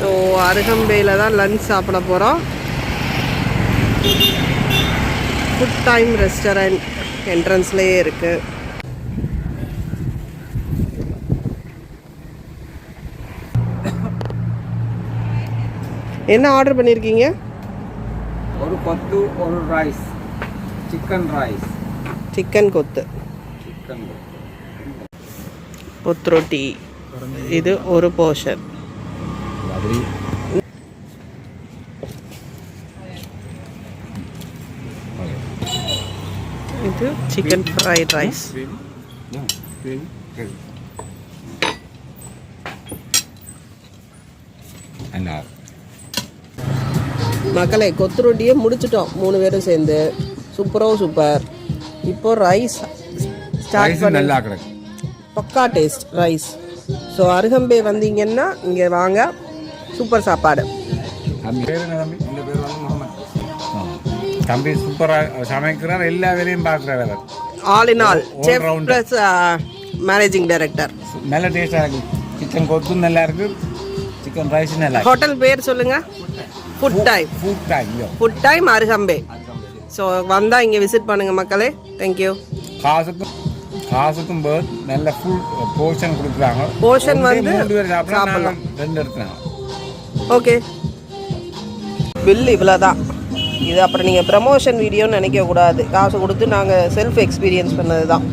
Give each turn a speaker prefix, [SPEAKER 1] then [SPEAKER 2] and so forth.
[SPEAKER 1] So அருகம்பையில் தான் lunch சாப்பிட போகிறோம். ஃபுட் டைம் ரெஸ்டாரண்ட் என்ட்ரன்ஸ்லேயே இருக்குது. என்ன ஆர்டர் பண்ணியிருக்கீங்க?
[SPEAKER 2] ஒரு கொத்து, ஒரு ரைஸ், சிக்கன் ரைஸ்,
[SPEAKER 1] சிக்கன் கொத்து, கொத்து ரொட்டி, இது ஒரு போர்ஷன். இது சிக்கன் ஃப்ரைட் ரைஸ். மக்களே, கொத்து ரொட்டியை முடிச்சிட்டோம் 3 பேரும் சேர்ந்து. சூப்பர். இப்போ ரைஸ் ஸ்டார்ட் பண்ணி பக்கா டேஸ்ட் ரைஸ். ஸோ அருகம்பை வந்தீங்கன்னா இங்கே வாங்க, சூப்பர் சாப்பாடு.
[SPEAKER 2] தம்பி சூப்பராக சமைக்கிறார், எல்லா வேலையும் பார்க்குறாரு.
[SPEAKER 1] All in all chef plus managing director.
[SPEAKER 2] நல்ல டேஸ்டாக இருக்குது. சிக்கன் கொத்தும் நல்லா இருக்குது, சிக்கன் ரைஸும் நல்லா.
[SPEAKER 1] ஹோட்டல் பேர் சொல்லுங்க. Food time Arugambay. ஸோ வந்தால் இங்கே விசிட் பண்ணுங்கள் மக்களே. தேங்க்யூ.
[SPEAKER 2] காசுக்கும் நல்ல ஃபுல் போர்ஷன் கொடுக்குறாங்க.
[SPEAKER 1] போர்ஷன் வந்து
[SPEAKER 2] 2 எடுத்துனாங்க.
[SPEAKER 1] ஓகே, பில் இவ்வளோதான். இது அப்புறம் நீங்கள் ப்ரமோஷன் வீடியோன்னு நினைக்கக்கூடாது. காசு கொடுத்து நாங்கள் செல்ஃப் எக்ஸ்பீரியன்ஸ் பண்ணது தான்.